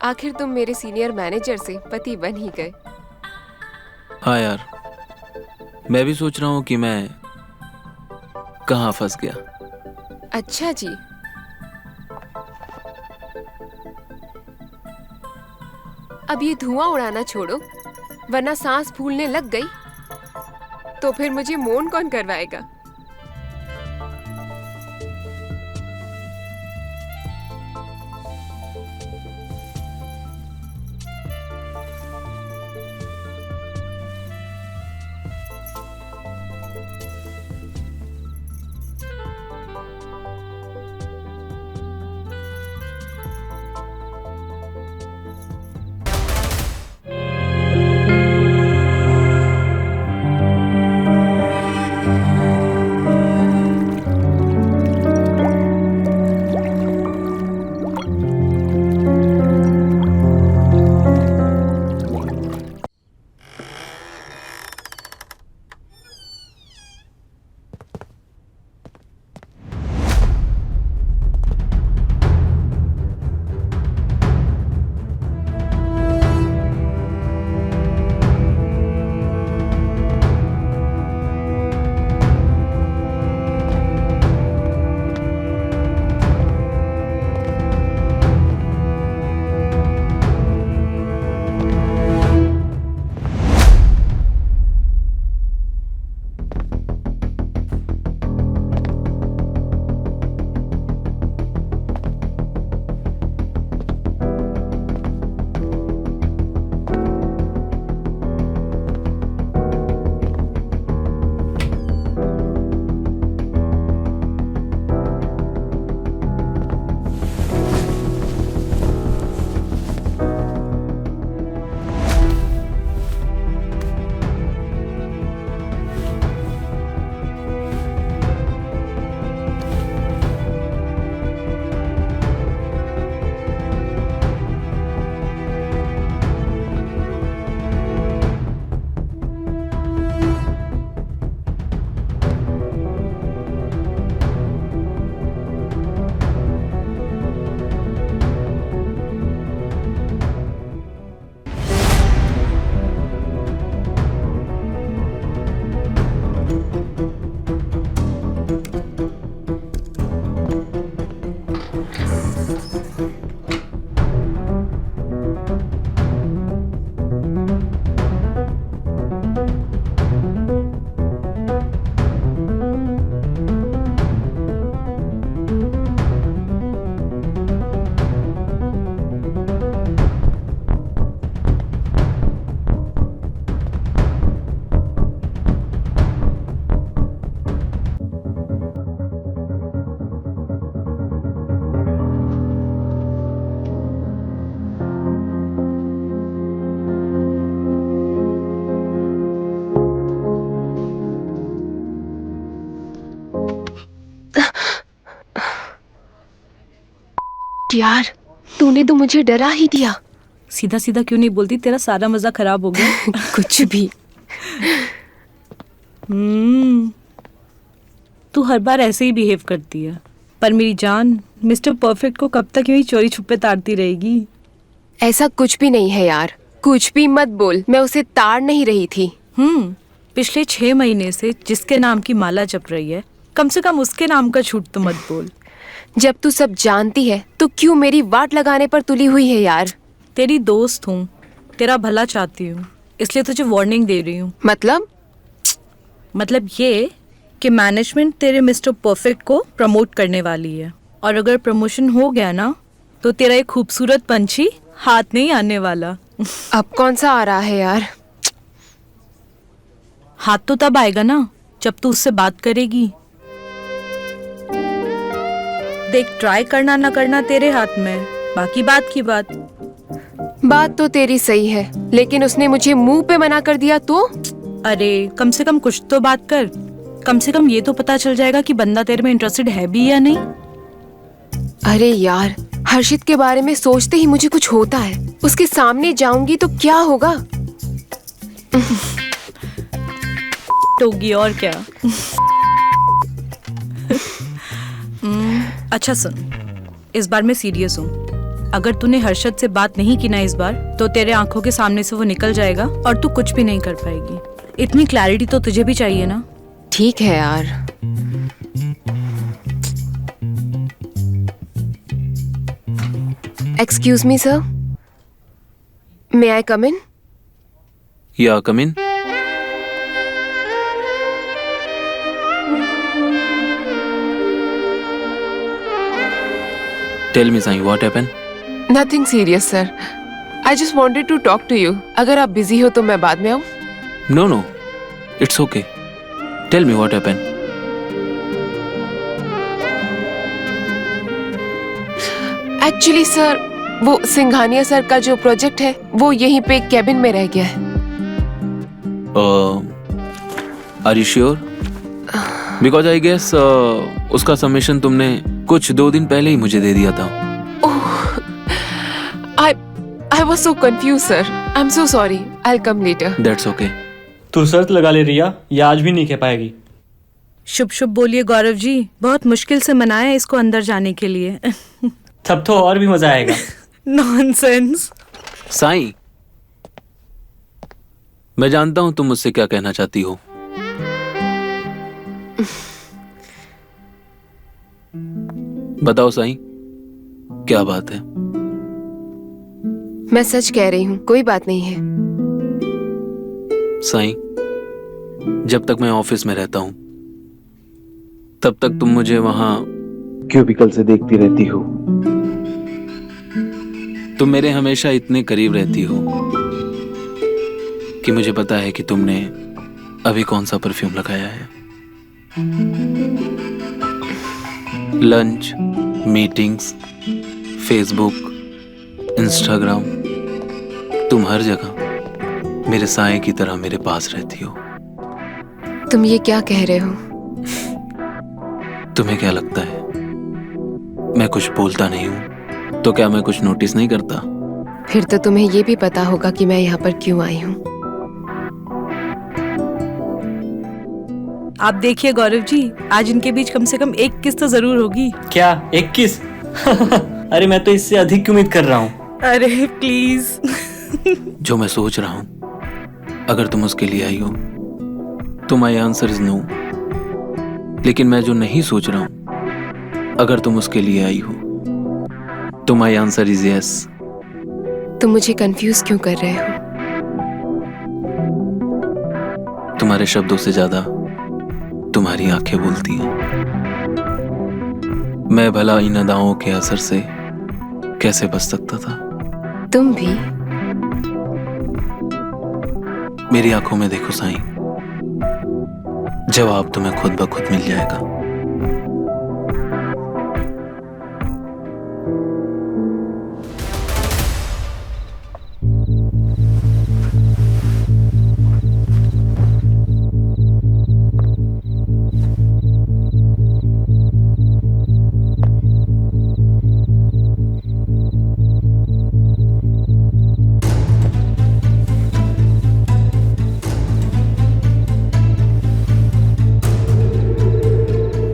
आखिर तुम मेरे सीनियर मैनेजर से पति बन ही गए। हाँ यार, मैं भी सोच रहा हूँ कि मैं कहाँ फंस गया। अच्छा जी। अब ये धुआं उड़ाना छोड़ो, वरना सांस फूलने लग गई तो फिर मुझे मौन कौन करवाएगा। यार, तूने तो मुझे डरा ही दिया। सीधा सीधा क्यों नहीं बोलती? तेरा सारा मजा खराब हो गया। कुछ भी। तू हर बार ऐसे ही बिहेव करती है। पर मेरी जान, मिस्टर परफेक्ट को कब तक यूं ही चोरी छुपे ताड़ती रहेगी? ऐसा कुछ भी नहीं है यार, कुछ भी मत बोल। मैं उसे ताड़ नहीं रही थी। पिछले 6 महीने से जिसके नाम की माला जप रही है, कम से कम उसके नाम का झूठ तो मत बोल। जब तू सब जानती है तो क्यों मेरी वाट लगाने पर तुली हुई है यार? तेरी दोस्त हूँ, तेरा भला चाहती हूँ, इसलिए तुझे वार्निंग दे रही हूँ। मतलब ये कि मैनेजमेंट तेरे मिस्टर परफेक्ट को प्रमोट करने वाली है, और अगर प्रमोशन हो गया ना तो तेरा एक खूबसूरत पंछी हाथ नहीं आने वाला। अब कौन सा आ रहा है यार? हाथ तो तब आएगा ना जब तू उससे बात करेगी। देख, ट्राई करना ना करना तेरे हाथ में, बाकी बात की बात। बात तो तेरी सही है, लेकिन उसने मुझे मुंह पे मना कर दिया तो? अरे कम से कम कुछ तो बात कर। कम से कम ये तो पता चल जाएगा कि बंदा तेरे में इंटरेस्टेड है भी या नहीं। अरे यार, हर्षित के बारे में सोचते ही मुझे कुछ होता है। उसके सामने जाऊंगी तो क्या होगा? टोगी और क्या। अच्छा सुन, इस बार मैं सीरियस हूँ। अगर तूने हर्षद से बात नहीं की ना इस बार, तो तेरे आंखों के सामने से वो निकल जाएगा और तू कुछ भी नहीं कर पाएगी। इतनी क्लैरिटी तो तुझे भी चाहिए ना। ठीक है यार। Excuse me sir, may I come in? Yeah come in. Tell me Sai, what happened? Nothing serious sir, I just wanted to talk to you. अगर आप बिजी हो तो मैं बाद में आऊँ? No no, it's okay. Tell me what happened. Actually sir, वो Singhania sir का जो प्रोजेक्ट है वो यहीं पे कैबिन में रह गया है। Are you sure? Because I guess उसका सबमिशन तुमने कुछ 2 दिन पहले ही मुझे दे दिया था। I was so confused, sir. I'm so sorry. I'll come later. That's okay. तू शर्त लगा ले रिया, ये आज भी नहीं कह पाएगी। शुभ शुभ बोलिए गौरव जी, बहुत मुश्किल से मनाया इसको अंदर जाने के लिए। तब तो और भी मजा आएगा। नॉनसेंस। साईं, मैं जानता हूं तुम मुझसे क्या कहना चाहती हो। बताओ साईं, क्या बात है? मैं सच कह रही हूँ, कोई बात नहीं है। साईं, जब तक मैं ऑफिस में रहता हूं तब तक तुम मुझे वहां क्यूबिकल से देखती रहती हो। तुम मेरे हमेशा इतने करीब रहती हो कि मुझे पता है कि तुमने अभी कौन सा परफ्यूम लगाया है। लंच, मीटिंग्स, फेसबुक, इंस्टाग्राम, तुम हर जगह मेरे साए की तरह मेरे पास रहती हो। तुम ये क्या कह रहे हो? तुम्हें क्या लगता है मैं कुछ बोलता नहीं हूं? तो क्या मैं कुछ नोटिस नहीं करता? फिर तो तुम्हें ये भी पता होगा कि मैं यहाँ पर क्यों आई हूँ। आप देखिए गौरव जी, आज इनके बीच कम से कम एक किस तो जरूर होगी। क्या 21? अरे मैं तो इससे अधिक की उम्मीद कर रहा हूँ। अरे प्लीज। जो मैं सोच रहा हूं, अगर तुम उसके लिए आई हो तो माय आंसर इज नो। लेकिन मैं जो नहीं सोच रहा हूं, अगर तुम उसके लिए आई हो तो माय आंसर इज यस। तुम मुझे कंफ्यूज क्यों कर रहे हो? तुम्हारे शब्दों से ज्यादा तुम्हारी आंखें बोलती हैं। मैं भला इन अदाओं के असर से कैसे बच सकता था? तुम भी? मेरी आंखों में देखो साईं, जवाब तुम्हें खुद ब खुद मिल जाएगा।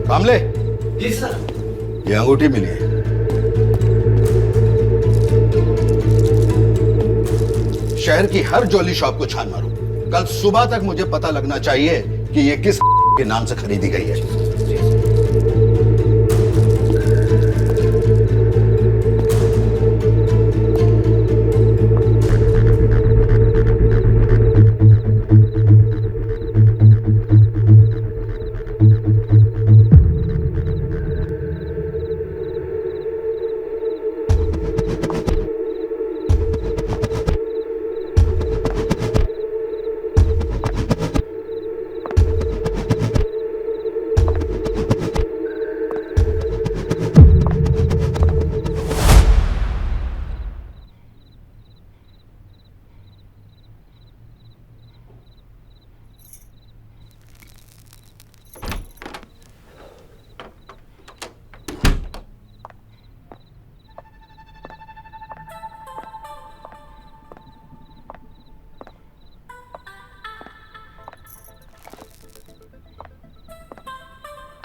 कामले जी सर, ये अंगूठी मिली है। शहर की हर ज्वेलरी शॉप को छान मारो। कल सुबह तक मुझे पता लगना चाहिए कि ये किस के नाम से खरीदी गई है।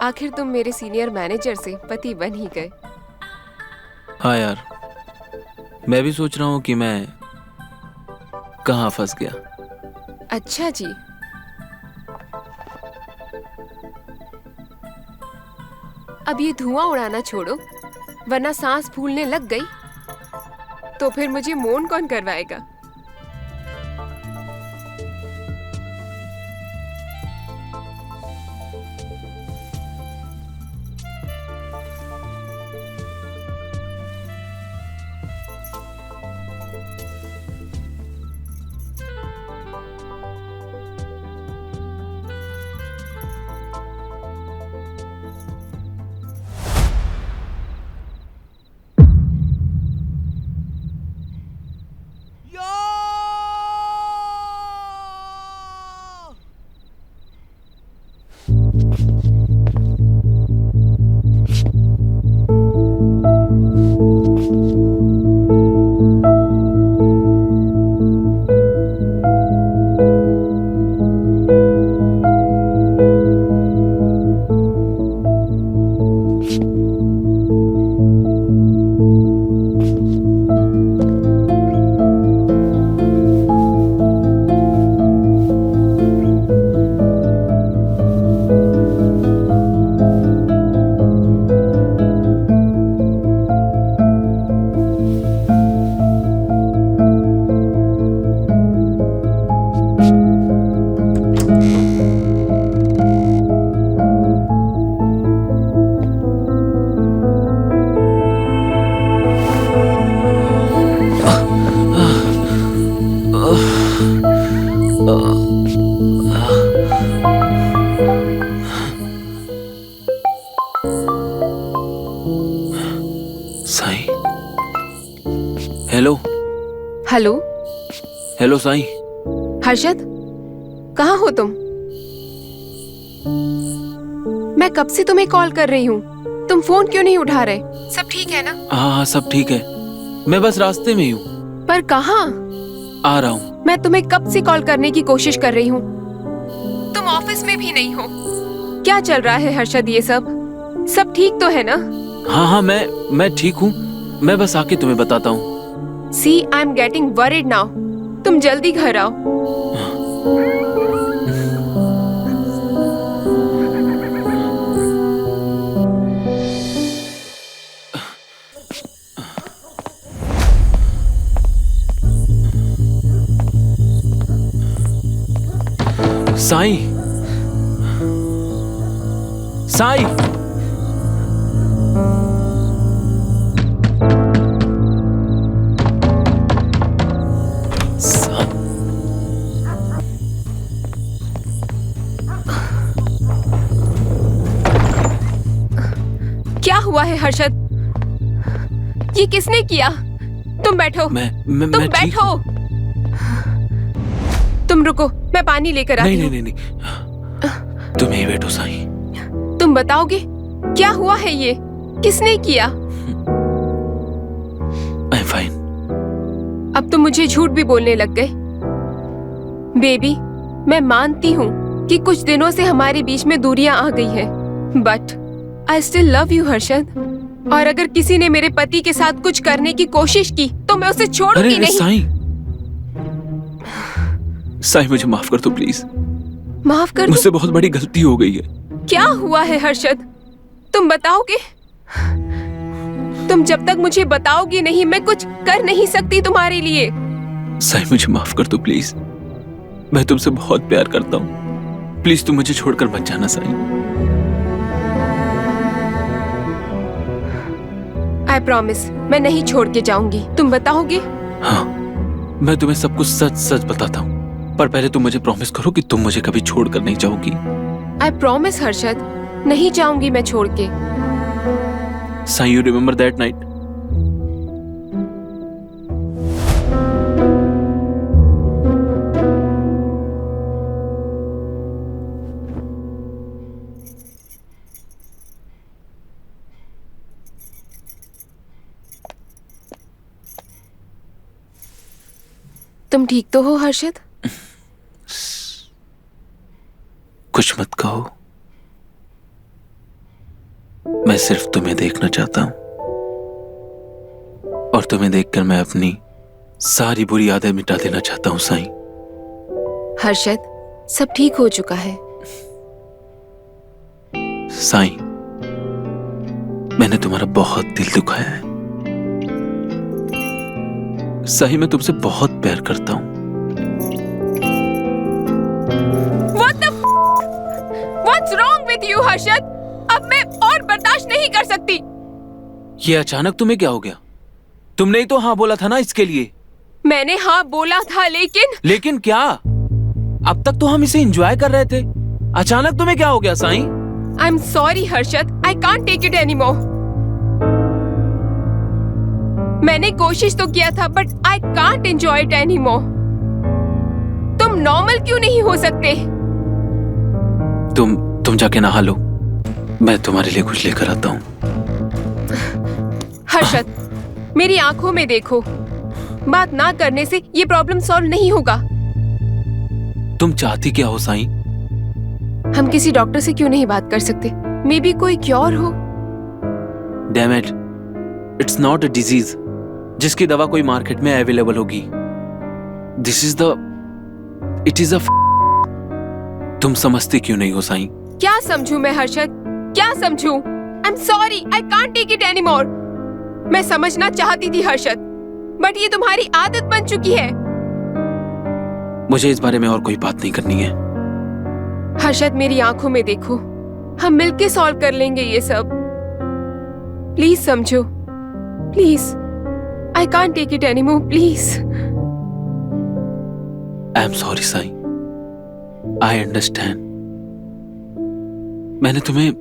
आखिर तुम मेरे सीनियर मैनेजर से पति बन ही गए। हाँ यार, मैं भी सोच रहा हूँ कि मैं कहाँ फंस गया। अच्छा जी। अब ये धुआं उड़ाना छोड़ो, वरना सांस फूलने लग गई तो फिर मुझे मौन कौन करवाएगा। Sai. Hello hello. Hello Sai. Harshad, कहाँ हो तुम? मैं कब से तुम्हें कॉल कर रही हूँ, तुम फोन क्यों नहीं उठा रहे? सब ठीक है ना? हाँ सब ठीक है, मैं बस रास्ते में ही हूँ। पर कहाँ? आ रहा हूँ। मैं तुम्हें कब से कॉल करने की कोशिश कर रही हूँ, तुम ऑफिस में भी नहीं हो। क्या चल रहा है हर्षद ये सब ठीक तो है ना? हाँ मैं ठीक हूँ, मैं बस आके तुम्हें बताता हूँ। See, I'm getting worried now. तुम जल्दी घर आओ। साईं, साईं। क्या हुआ है हर्षद? ये किसने किया? तुम बैठो। तुम तुम ठीक बैठो। हूँ। तुम रुको, मैं पानी लेकर आती हूँ। नहीं, तुम यहीं बैठो साईं। तुम बताओगे क्या हुआ है? ये किसने किया? I am fine. अब तुम मुझे झूठ भी बोलने लग गए। बेबी, मैं मानती हूँ कि कुछ दिनों से हमारे बीच में दूरियां आ गई है, but I still love you Harshad. और अगर किसी ने मेरे पति के साथ कुछ करने की कोशिश की तो मैं उसे छोड़ूंगी नहीं। साईं मुझे माफ कर दो प्लीज। माफ कर दो? मुझसे बहुत बड़ी गलती हो गई है। क्या हुआ है हर्षद? तुम बताओगे? तुम जब तक मुझे बताओगे नहीं, मैं कुछ कर नहीं सकती तुम्हारे लिए। साईं मुझे माफ कर दो प्लीज, मैं तुमसे बहुत प्यार करता हूँ। प्लीज तुम मुझे छोड़कर मत जाना साईं। आई प्रॉमिस, मैं नहीं छोड़ के जाऊंगी। तुम बताओगे? हाँ, मैं तुम्हें सब कुछ सच सच बताता हूँ, पर पहले तुम मुझे प्रॉमिस करो कि तुम मुझे कभी छोड़कर नहीं जाओगी। आई प्रॉमिस हर्षद, नहीं जाऊंगी मैं छोड़ के। Sai, you remember that night? तुम ठीक तो हो हर्षद? कुछ मत कहो, मैं सिर्फ तुम्हें देखना चाहता हूं और तुम्हें देखकर मैं अपनी सारी बुरी आदतें मिटा देना चाहता हूं साईं। हर्षद, सब ठीक हो चुका है। साईं, मैंने तुम्हारा बहुत दिल दुखाया है। सही में तुमसे बहुत प्यार करता हूं। What's wrong with you, Harshad? अब मैं और बर्दाश्त नहीं कर सकती। ये अचानक तुम्हें क्या हो गया? तुमने ही तो हाँ बोला था ना इसके लिए। मैंने हाँ बोला था, लेकिन क्या? अब तक तो हम इसे एंजॉय कर रहे थे, अचानक तुम्हें क्या हो गया Sai? I'm sorry, Harshad. I can't take it anymore. मैंने कोशिश तो किया था, but I can't enjoy it anymore. तुम नॉर्मल क्यों नहीं हो सकते? तुम जाके नहा लो, मैं तुम्हारे लिए कुछ लेकर आता हूँ। हर्षद, मेरी आंखों में देखो। बात ना करने से ये प्रॉब्लम सॉल्व नहीं होगा। तुम चाहती क्या हो साईं? हम किसी डॉक्टर से क्यों नहीं बात कर सकते? मे बी कोई क्योर हो। Damn it, it's not a disease जिसकी दवा कोई मार्केट में अवेलेबल होगी। It is a तुम समझती क्यों नहीं हो साईं? क्या समझूं मैं हर्षद, क्या समझूं? I'm sorry, I can't take it anymore. मैं समझना चाहती थी हर्षद, बट ये तुम्हारी आदत बन चुकी है। मुझे इस बारे में और कोई बात नहीं करनी है। हर्षद, मेरी आंखों में देखो, हम मिलके सॉल्व कर लेंगे ये सब। प्लीज समझो, please. I can't take it anymore, please. I'm sorry Sai, I understand. मैंने तुम्हें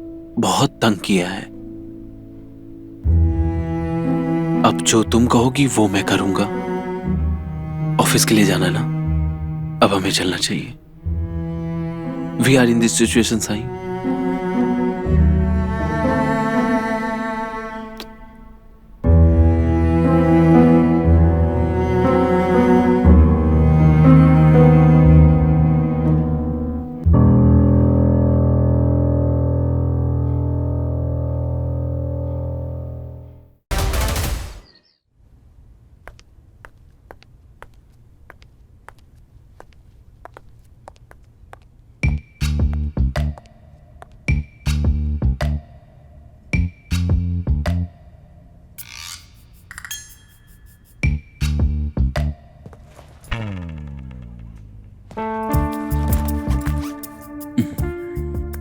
बहुत तंग किया है। अब जो तुम कहोगी वो मैं करूंगा। ऑफिस के लिए जाना ना, अब हमें चलना चाहिए। We are in this situation Sai.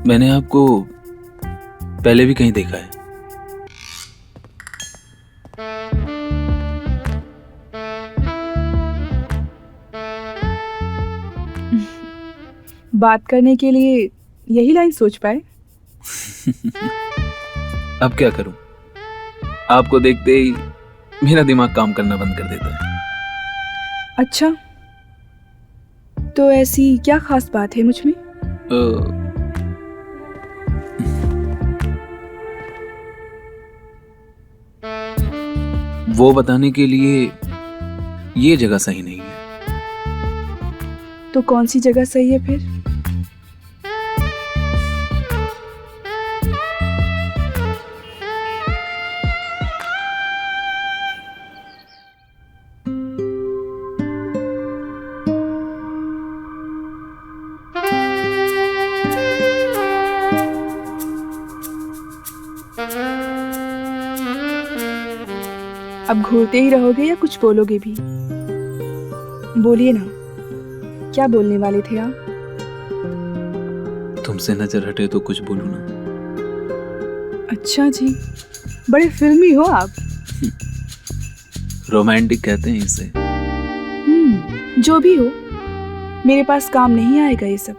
मैंने आपको पहले भी कहीं देखा है। बात करने के लिए यही लाइन सोच पाए। अब क्या करूं? आपको देखते ही मेरा दिमाग काम करना बंद कर देता है। अच्छा, तो ऐसी क्या खास बात है मुझ में? वो बताने के लिए ये जगह सही नहीं है। तो कौन सी जगह सही है फिर? अब घूरते ही रहोगे या कुछ बोलोगे भी? बोलिए ना, क्या बोलने वाले थे आप? तुमसे नजर हटे तो कुछ बोलूं ना। अच्छा जी, बड़े फिल्मी हो आप। रोमांटिक कहते हैं इसे। जो भी हो, मेरे पास काम नहीं आएगा ये सब।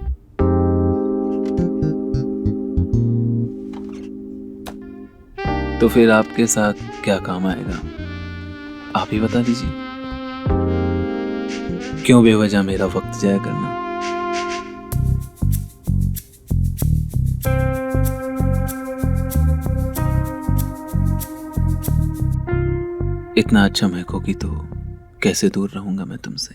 तो फिर आपके साथ क्या काम आएगा, आप ही बता दीजिए। क्यों बेवजह मेरा वक्त जाया करना? इतना अच्छा महकोगी तो कैसे दूर रहूंगा मैं तुमसे।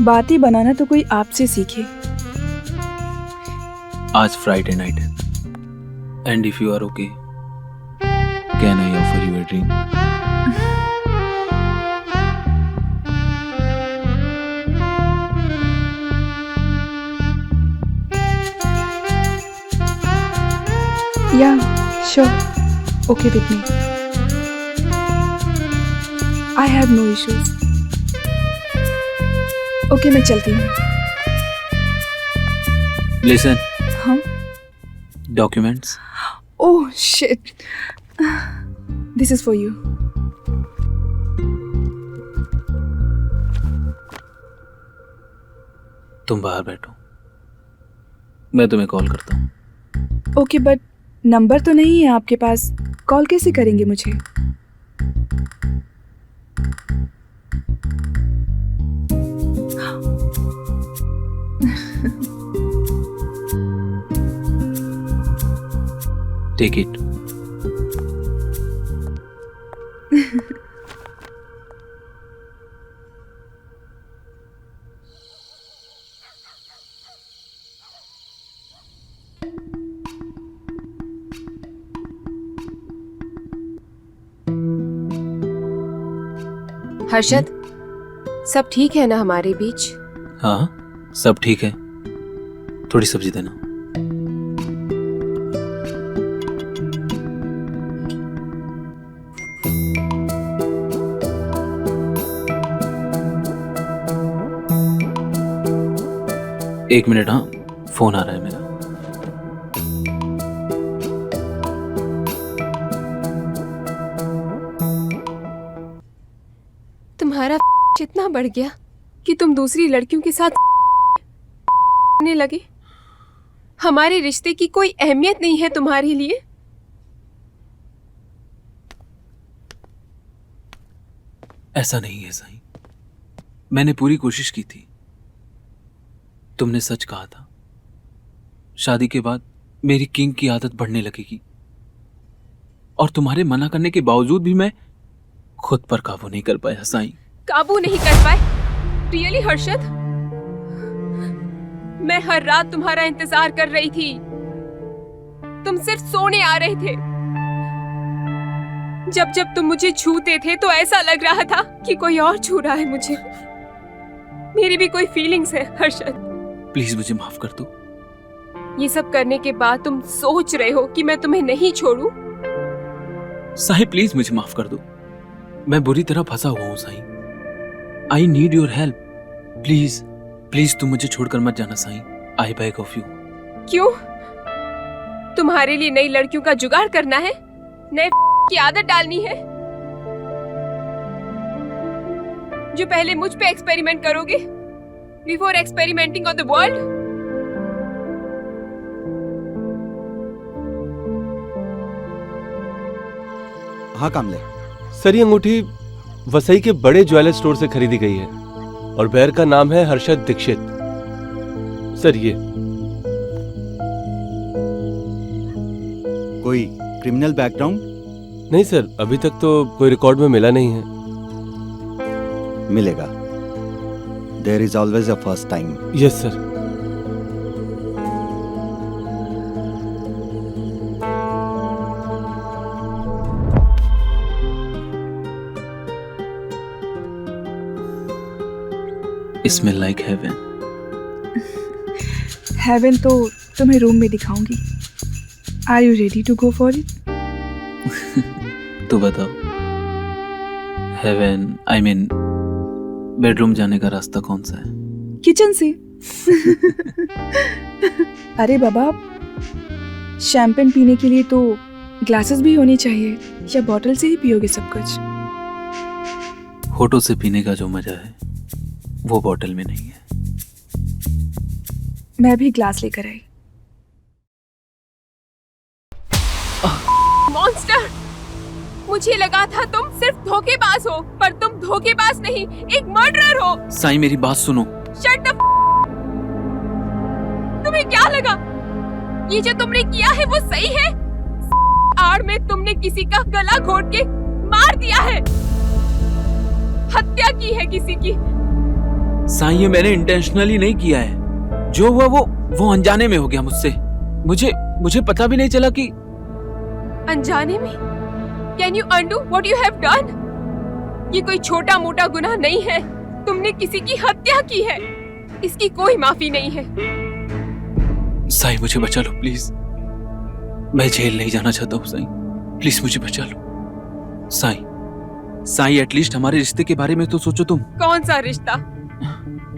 बातें बनाना तो कोई आपसे सीखे। आज फ्राइडे नाइट है, And if you are okay, can I offer you a drink? Yeah, sure. Okay with me. I have no issues. Okay, मैं चलती हूँ. Listen, हाँ? documents. Oh shit. This is for you. तुम बाहर बैठो, मैं तुम्हें कॉल करता हूँ. ओके बट नंबर तो नहीं है आपके पास. कॉल कैसे करेंगे मुझे? Take it. हर्षद, सब ठीक है ना हमारे बीच? हाँ, सब ठीक है. थोड़ी सब्जी देना. एक मिनट. हाँ, फोन आ रहा है मेरा. तुम्हारा इतना बढ़ गया कि तुम दूसरी लड़कियों के साथ करने लगे. हमारे रिश्ते की कोई अहमियत नहीं है तुम्हारे लिए. ऐसा नहीं है साईं, मैंने पूरी कोशिश की थी. तुमने सच कहा था, शादी के बाद मेरी किंग की आदत बढ़ने लगेगी, और तुम्हारे मना करने के बावजूद भी मैं खुद पर काबू नहीं कर पाया साईं. काबू नहीं कर पाए? रियली हर्षद? मैं हर रात तुम्हारा इंतजार कर रही थी. तुम सिर्फ सोने आ रहे थे. जब जब तुम मुझे छूते थे तो ऐसा लग रहा था कि कोई और छू रहा है मुझे. मेरी भी कोई फीलिंग्स है हर्षद. प्लीज मुझे माफ कर दो. ये सब करने के बाद तुम सोच रहे हो कि मैं तुम्हें नहीं छोड़ूं? साईं प्लीज मुझे माफ कर दो. मैं बुरी तरह फंसा हुआ हूं Sai. I need your help. Please please तुम मुझे छोड़कर मत जाना Sai. I beg of you. क्यों? तुम्हारे लिए नई लड़कियों का जुगाड़ करना है? नए की आदत डालनी है जो पहले मुझ पे एक्सपेरिमेंट करोगे before experimenting on the world? हाँ कामले, सर ये अंगूठी वसई के बड़े ज्वेलर स्टोर से खरीदी गई है और बेयर का नाम है हर्षद दीक्षित. सर ये कोई क्रिमिनल बैकग्राउंड? नहीं सर, अभी तक तो कोई रिकॉर्ड में मिला नहीं है. मिलेगा. There is always a first time. Yes sir. Smell like heaven. Heaven तो तुम्हें रूम में दिखाऊंगी. Are you ready to go for it? तो बताओ, हेवन आई मीन बेडरूम जाने का रास्ता कौन सा है? किचन से. अरे बाबा, शैंपेन पीने के लिए तो ग्लासेस भी होनी चाहिए, या बॉटल से ही पियोगे सब कुछ? होठों से पीने का जो मजा है वो बॉटल में नहीं है. मैं भी ग्लास लेकर आई. मॉन्स्टर! मुझे लगा था तुम सिर्फ धोखेबाज हो, पर तुम धोखेबाज नहीं, एक मर्डरर हो. साईं मेरी बात सुनो. Shut up! तुम्हें क्या लगा ये जो तुमने किया है वो सही है? आड़ में तुमने किसी का गला घोट के मार दिया है, हत्या की है किसी की. साईं ये मैंने इंटेंशनली नहीं किया है. जो हुआ वो अनजाने में हो गया मुझसे. मुझे पता भी नहीं चला कि अनजाने में? Can you undo what you have done? ये कोई छोटा मोटा गुनाह नहीं है। तुमने किसी की हत्या की है। इसकी कोई माफी नहीं है। साईं मुझे बचा लो प्लीज। मैं जेल नहीं जाना चाहता हूँ साईं, प्लीज मुझे बचा लो। साईं एटलीस्ट हमारे रिश्ते के बारे में तो सोचो तुम। कौन सा रिश्ता?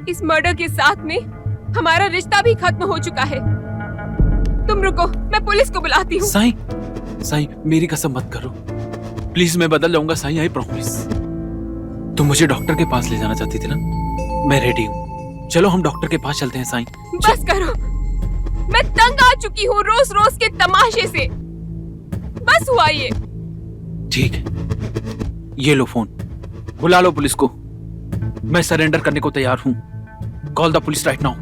इस मर्डर के साथ में हमारा रिश्ता भी खत्म हो चुका है। तुम रुको, मैं पुलिस को बुलाती हूँ। साईं मेरी कसम मत करो प्लीज, मैं बदल जाऊंगा साईं, आई प्रॉमिस। तुम मुझे डॉक्टर के पास ले जाना चाहती थी ना, मैं रेडी हूँ। चलो हम डॉक्टर के पास चलते हैं साईं। बस करो, मैं तंग आ चुकी हूँ रोज रोज के तमाशे से। बस हुआ ये। ठीक है, ये लो फोन, बुला लो पुलिस को। मैं सरेंडर करने को तैयार हूँ। Call the police right now.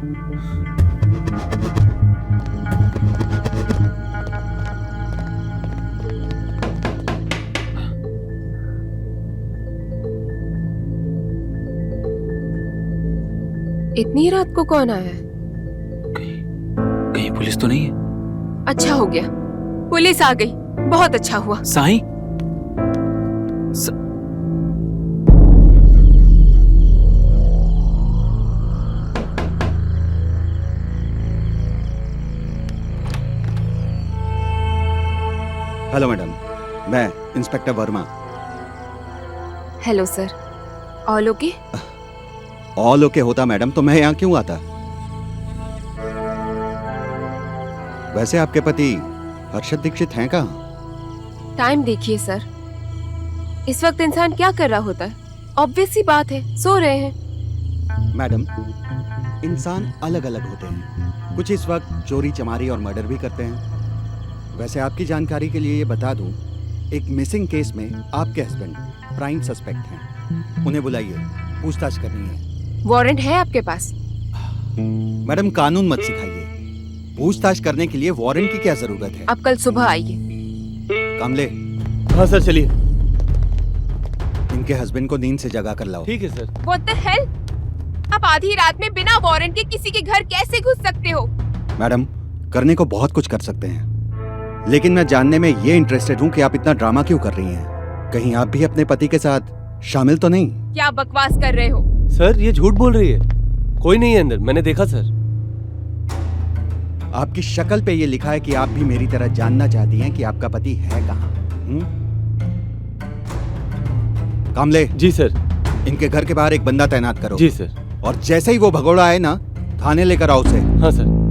इतनी रात को कौन आया है? कहीं पुलिस तो नहीं है? अच्छा हो गया, पुलिस आ गई। बहुत अच्छा हुआ। साईं हेलो मैडम, मैं inspector Verma. Hello sir, all okay? All okay होता मैडम तो मैं यहाँ क्यों आता? वैसे आपके पति हर्षद दीक्षित हैं कहाँ? टाइम देखिए सर, इस वक्त इंसान क्या कर रहा होता है? ऑब्वियस सी बात है, सो रहे हैं। मैडम, इंसान अलग अलग होते हैं। कुछ इस वक्त चोरी चमारी और मर्डर भी करते हैं। वैसे आपकी जानकारी के लिए ये बता दूं, एक मिसिंग केस में आपके हस्बैंड प्राइम सस्पेक्ट हैं। उन्हें बुलाइए, पूछताछ करनी है। वारंट है आपके पास? मैडम कानून मत सिखाइए, पूछताछ करने के लिए वारंट की क्या जरूरत है? आप कल सुबह आइए। कामले, हाँ सर चलिए। इनके हस्बैंड को नींद से जगा कर लाओ। ठीक है सर। What the hell? आप आधी रात में बिना वारंट के किसी के घर कैसे घुस सकते हो? मैडम, करने को बहुत कुछ कर सकते हैं, लेकिन मैं जानने में ये इंटरेस्टेड हूँ कि आप इतना ड्रामा क्यों कर रही हैं। कहीं आप भी अपने पति के साथ शामिल तो नहीं? क्या बकवास कर रहे हो? सर ये झूठ बोल रही है, कोई नहीं है अंदर, मैंने देखा सर। आपकी शक्ल पे ये लिखा है कि आप भी मेरी तरह जानना चाहती हैं कि आपका पति है कहाँ। कामले। जी सर। इनके घर के बाहर एक बंदा तैनात करो। जी सर। और जैसे ही वो भगोड़ा आए ना, थाने लेकर आओ उसे। हाँ सर।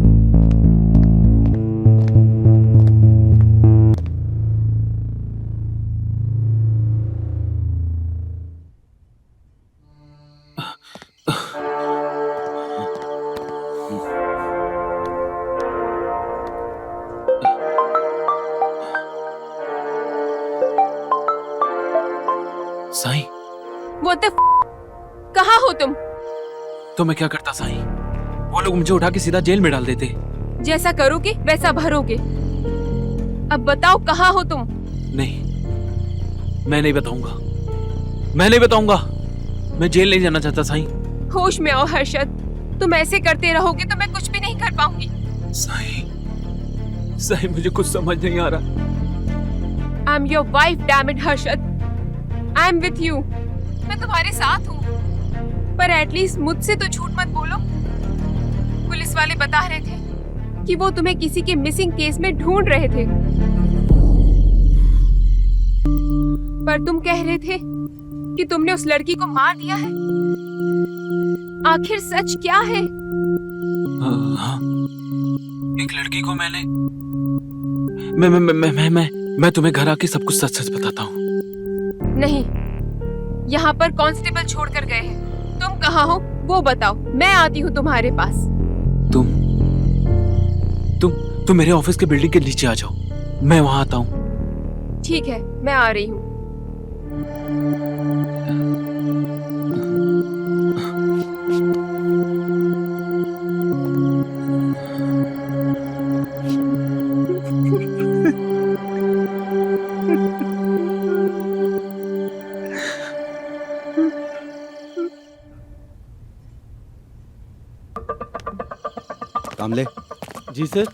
साईं, What the कहाँ हो तुम? तो मैं क्या करता साईं? वो लोग मुझे उठा के सीधा जेल में डाल देते। जैसा करोगे वैसा भरोगे। अब बताओ कहाँ हो तुम? नहीं, मैं नहीं बताऊंगा, मैं नहीं बताऊंगा। मैं जेल नहीं जाना चाहता साईं। होश में आओ हर्षद, तुम ऐसे करते रहोगे तो मैं कुछ भी नहीं कर पाऊंगी। साईं, साईं मुझे कुछ समझ नहीं आ रहा। I am your wife, damn it Harshad. I am with you. मैं तुम्हारे साथ हूँ, पर एटलीस्ट मुझसे तो झूठ मत बोलो। पुलिस वाले बता रहे थे कि वो तुम्हें किसी के मिसिंग केस में ढूंढ रहे थे, पर तुम कह रहे थे कि तुमने उस लड़की को मार दिया है। आखिर सच क्या है? हाँ, एक लड़की को मैं तुम्हें घर आके सब कुछ सच सच बताता हूँ। नहीं, यहाँ पर कांस्टेबल छोड़कर गए हैं। तुम कहाँ हो वो बताओ, मैं आती हूँ तुम्हारे पास। तुम मेरे ऑफिस के बिल्डिंग के नीचे आ जाओ, मैं वहां आता हूँ। ठीक है, मैं आ रही हूँ। कामले। जी सर।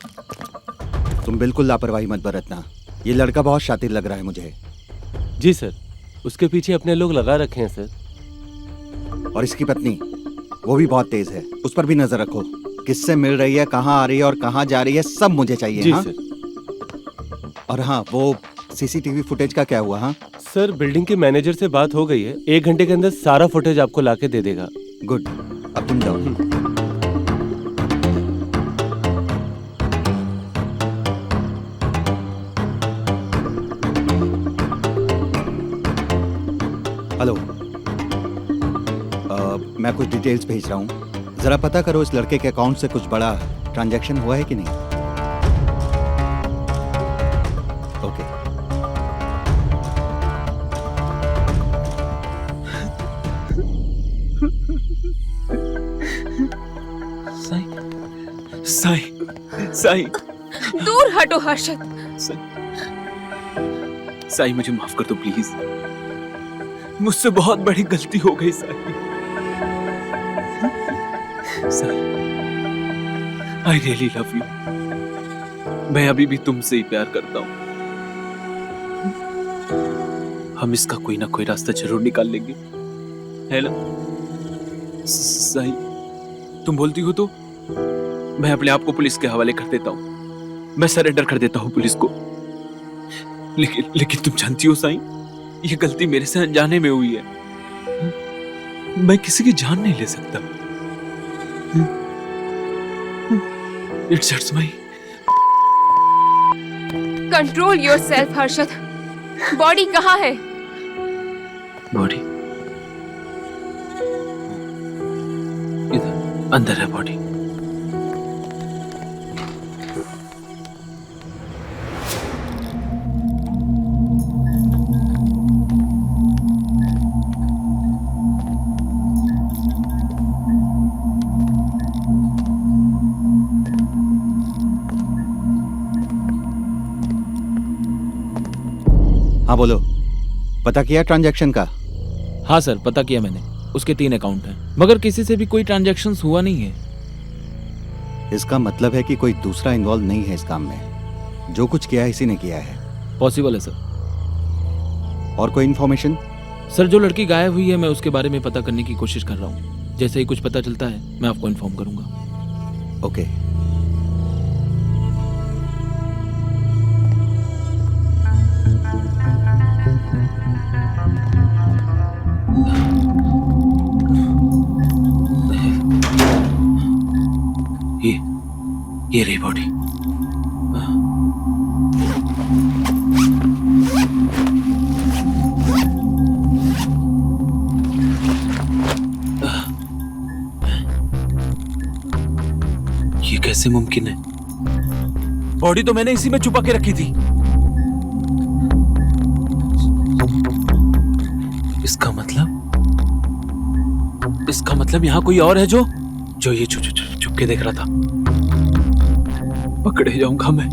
तुम बिल्कुल लापरवाही मत बरतना। ये लड़का बहुत शातिर लग रहा है मुझे। जी सर, उसके पीछे अपने लोग लगा रखे हैं सर। और इसकी पत्नी, वो भी बहुत तेज है, उस पर भी नजर रखो। किससे मिल रही है, कहाँ आ रही है और कहाँ जा रही है, सब मुझे चाहिए। जी हाँ? सर। और हाँ, वो सीसीटीवी फुटेज का क्या हुआ? हाँ सर, बिल्डिंग के मैनेजर से बात हो गई है, 1 घंटे के अंदर सारा फुटेज आपको लाके दे देगा। गुड, अब तुम जाओ। हेलो, मैं कुछ डिटेल्स भेज रहा हूँ, जरा पता करो इस लड़के के अकाउंट से कुछ बड़ा ट्रांजैक्शन हुआ है कि नहीं। ओके। साई साई साई दूर हटो हर्षद। साई मुझे माफ कर दो प्लीज, मुझसे बहुत बड़ी गलती हो गई Sai. Sai, I really love you. मैं अभी भी तुमसे ही प्यार करता हूं। हम इसका कोई ना कोई रास्ता जरूर निकाल लेंगे, है ना? साई, तुम बोलती हो तो मैं अपने आप को पुलिस के हवाले कर देता हूं, मैं सरेंडर कर देता हूं पुलिस को। लेकिन तुम जानती हो साई, ये गलती मेरे से अनजाने में हुई है। मैं किसी की जान नहीं ले सकता। It's hurts my. Control yourself Harshad. Body कहाँ है? बॉडी इधर अंदर है बॉडी। हाँ बोलो, पता किया ट्रांजैक्शन का? हाँ सर, पता किया मैंने। उसके 3 अकाउंट हैं, मगर किसी से भी कोई ट्रांजैक्शन हुआ नहीं है। इसका मतलब है कि कोई दूसरा इन्वॉल्व नहीं है इस काम में। जो कुछ किया है इसी ने किया है। पॉसिबल है सर। और कोई इन्फॉर्मेशन? सर, जो लड़की गायब हुई है, मैं उसके बारे में पता करने की कोशिश कर रहा हूँ। जैसे ही कुछ पता चलता है मैं आपको इन्फॉर्म करूंगा। ओके। ये रही बॉडी। ये कैसे मुमकिन है? बॉडी तो मैंने इसी में छुपा के रखी थी। इसका मतलब यहाँ कोई और है जो ये छुप के देख रहा था। पकड़े जाऊंगा मैं।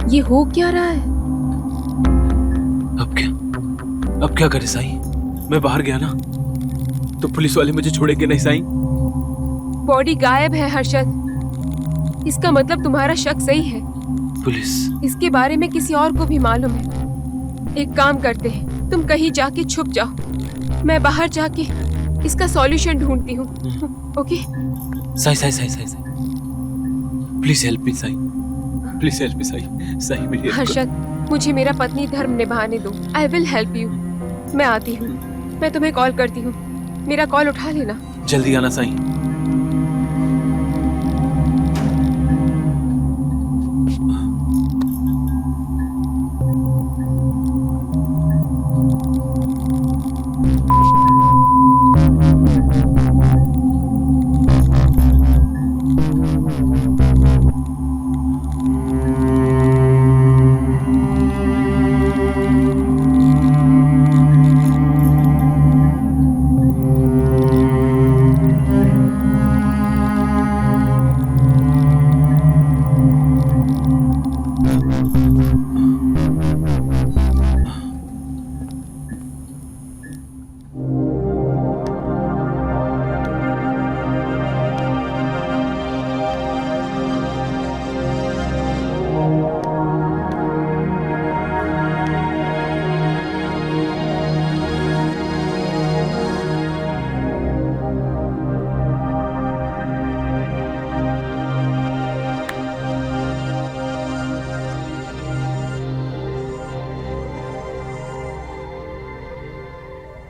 ये हो क्या रहा है? अब क्या करे साईं? मैं बाहर गया ना तो पुलिस वाले मुझे छोड़ेंगे नहीं साईं। बॉडी गायब है हर्षद। इसका मतलब तुम्हारा शक सही है। पुलिस? इसके बारे में किसी और को भी मालूम है। एक काम करते हैं, तुम कहीं जाके छुप जाओ, मैं बाहर जाके इसका सॉल्यूशन ढूंढती हूँ। Okay? Sai please help me Sai, please help me Sai मेरी हेल्प करो। हर्षद, मुझे मेरा पत्नी धर्म निभाने दो। I will help you. मैं आती हूँ, मैं तुम्हें कॉल करती हूँ, मेरा कॉल उठा लेना। जल्दी आना साईं।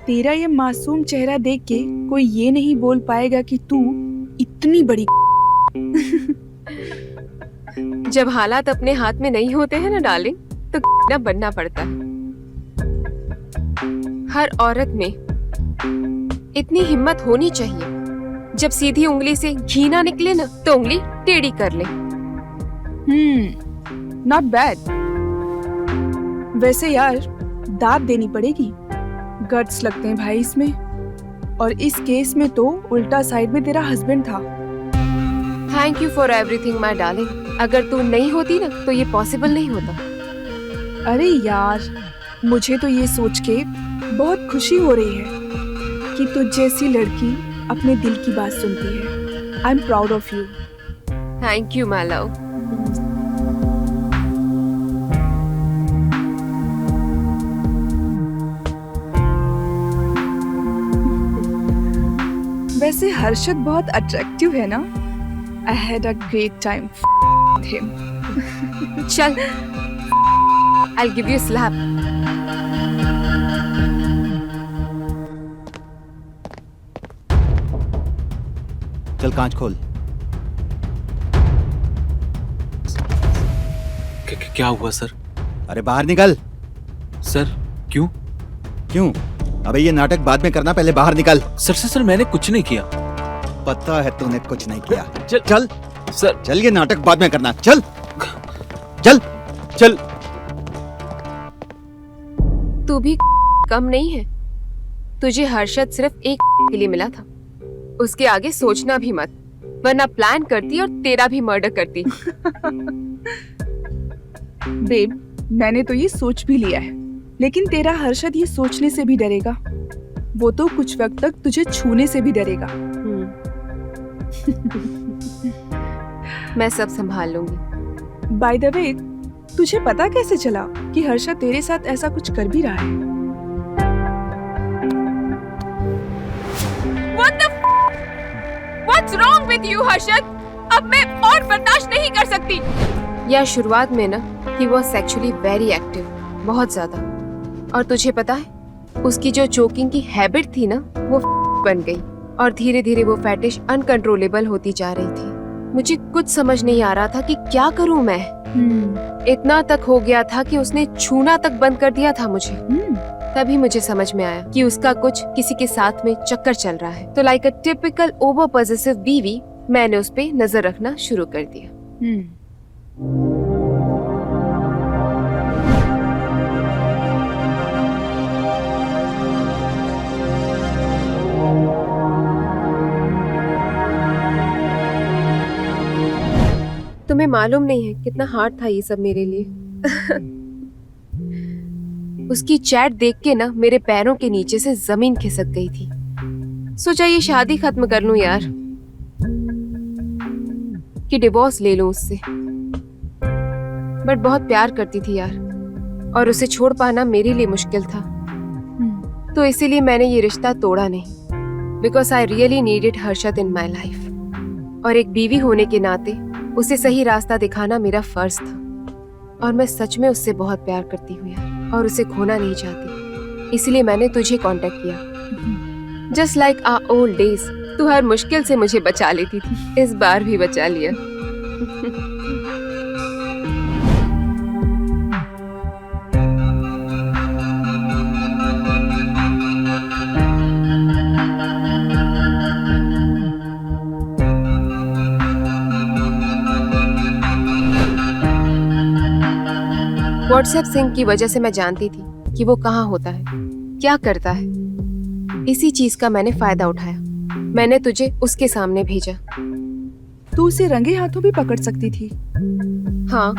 तेरा ये मासूम चेहरा देख के कोई ये नहीं बोल पाएगा कि तू इतनी बड़ी जब हालात अपने हाथ में नहीं होते हैं ना डार्लिंग, तो ना बनना पड़ता है। हर औरत में इतनी हिम्मत होनी चाहिए, जब सीधी उंगली से घी ना निकले ना तो उंगली टेढ़ी कर ले। Not bad. वैसे यार दाद देनी पड़ेगी, गट्स लगते हैं भाई इसमें। और इस केस में तो उल्टा साइड में तेरा हस्बैंड था। Thank you for everything my darling. अगर तू नहीं होती ना तो ये पॉसिबल नहीं होता। अरे यार, मुझे तो ये सोच के बहुत खुशी हो रही है कि तुझ जैसी लड़की अपने दिल की बात सुनती है। I am proud of you. Thank you my love. वैसे हर्षद बहुत अट्रैक्टिव है ना? I had a great time with him. चल, I'll give you a slap. चल कांच खोल। क्या हुआ सर? अरे बाहर निकल। सर क्यों? क्यों? अबे ये नाटक बाद में करना, पहले बाहर निकल। सर मैंने कुछ नहीं किया। पता है तूने कुछ नहीं किया। चल चल सर। चल, ये नाटक बाद में करना। चल चल चल। तू भी कम नहीं है। तुझे हर्षद सिर्फ एक के लिए मिला था। उसके आगे सोचना भी मत, वरना प्लान करती और तेरा भी मर्डर करती। बेब, मैंने तो ये सोच भी लिया है, लेकिन तेरा हर्षद ये सोचने से भी डरेगा। वो तो कुछ वक्त तक तुझे छूने से भी डरेगा। मैं सब संभाल लूंगी। बाय द वे, तुझे पता कैसे चला कि हर्षद तेरे साथ ऐसा कुछ कर भी रहा है? What the What's wrong with you, Harshad? अब मैं और बर्दाश्त नहीं कर सकती। या शुरुआत में ना he was sexually very active, बहुत ज्यादा। और तुझे पता है, उसकी जो चोकिंग की हैबिट थी ना, वो बन गई और धीरे धीरे वो फैटिश अनकंट्रोलेबल होती जा रही थी। मुझे कुछ समझ नहीं आ रहा था कि क्या करूं मैं। इतना तक हो गया था कि उसने छूना तक बंद कर दिया था मुझे। तभी मुझे समझ में आया कि उसका कुछ किसी के साथ में चक्कर चल रहा है। तो like a typical over possessive बीवी, मैंने उस पे नजर रखना शुरू कर दिया। तुम्हें मालूम नहीं है कितना हार्ड था ये सब मेरे लिए। उसकी चैट देख के ना मेरे पैरों के नीचे से जमीन खिसक गई थी। सोचा ये शादी खत्म कर लूं यार, कि डिवोर्स ले लूं उससे। बट बहुत प्यार करती थी यार, और उसे छोड़ पाना मेरे लिए मुश्किल था। तो इसीलिए मैंने ये रिश्ता तोड़ा नहीं, because I really needed Harshad in my life. और एक बीवी होने के नाते उसे सही रास्ता दिखाना मेरा फर्ज था। और मैं सच में उससे बहुत प्यार करती हूँ यार, और उसे खोना नहीं चाहती। इसलिए मैंने तुझे कांटेक्ट किया। Just like our old days, तू हर मुश्किल से मुझे बचा लेती थी, इस बार भी बचा लिया। व्हाट्सएप सिंक की वजह से मैं जानती थी कि वो कहाँ होता है, क्या करता है। इसी चीज का मैंने फायदा उठाया। मैंने तुझे उसके सामने भेजा। तू उसे रंगे हाथों भी पकड़ सकती थी। हाँ,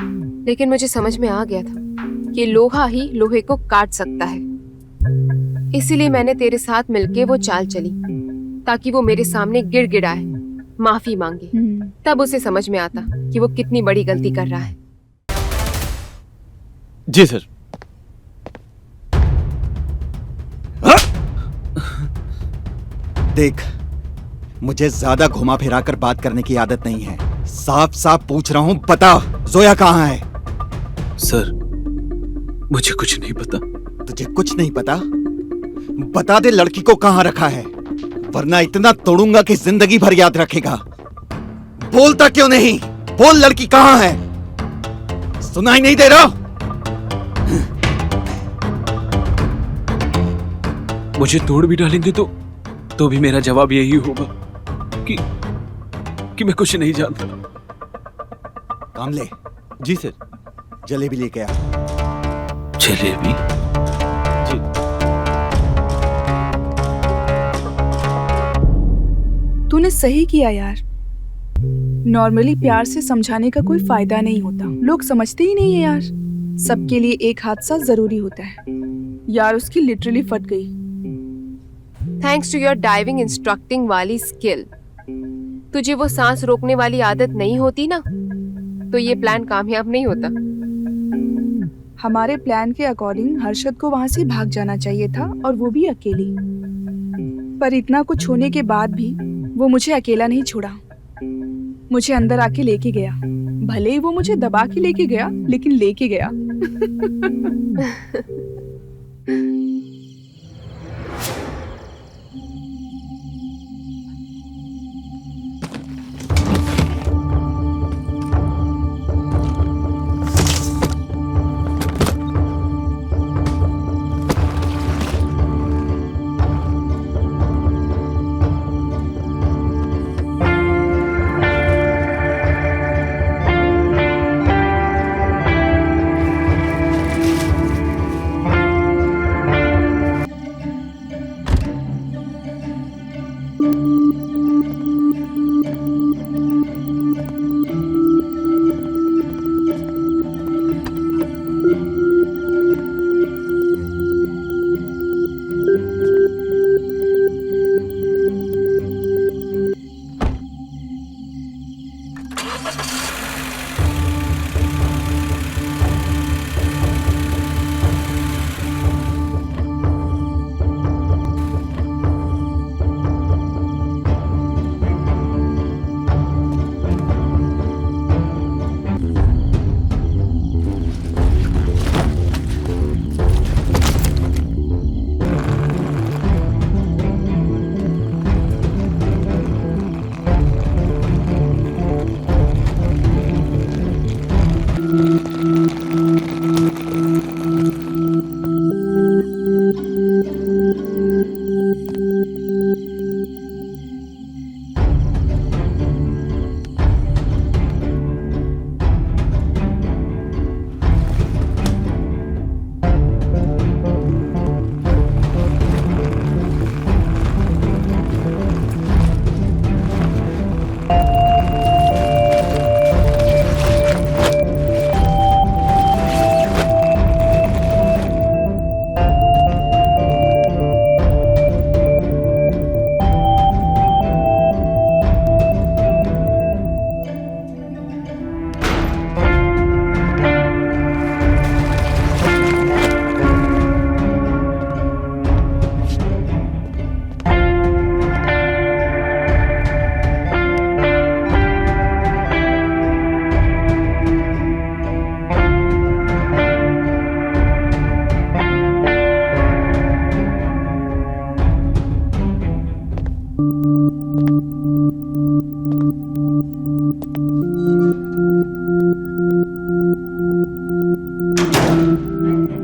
लेकिन मुझे समझ में आ गया था कि लोहा ही लोहे को काट सकता है। इसीलिए मैंने तेरे साथ मिलके वो चाल चली, ताकि वो मेरे सामने गिड़गिड़ाए, माफी मांगे। तब उसे समझ में आता कि वो कितनी बड़ी गलती कर रहा है। जी सर। देख, मुझे ज्यादा घुमा फिरा कर बात करने की आदत नहीं है। साफ साफ पूछ रहा हूं, बता जोया कहाँ है? सर मुझे कुछ नहीं पता। तुझे कुछ नहीं पता? बता दे लड़की को कहां रखा है, वरना इतना तोड़ूंगा कि जिंदगी भर याद रखेगा। बोलता क्यों नहीं? बोल, लड़की कहां है? सुनाई नहीं दे रहा? मुझे तोड़ भी डालेंगे तो भी मेरा जवाब यही होगा कि मैं कुछ नहीं जानता। कामले, जी सर। जलेबी लेके आ। जलेबी? जी। तूने सही किया यार। नॉर्मली प्यार से समझाने का कोई फायदा नहीं होता, लोग समझते ही नहीं है यार। सबके लिए एक हादसा जरूरी होता है। यार उसकी लिटरली फट गई। Thanks to your diving instructing वाली स्किल। तुझे वो सांस रोकने वाली आदत नहीं होती ना, तो ये प्लान कामयाब नहीं होता। हमारे प्लान के अकॉर्डिंग हर्षद को वहां से भाग जाना चाहिए था, और वो भी अकेली। पर इतना कुछ होने के बाद भी वो मुझे अकेला नहीं छोड़ा, मुझे अंदर आके लेके गया। भले ही वो मुझे दबा के लेके गया, लेकिन लेके गया।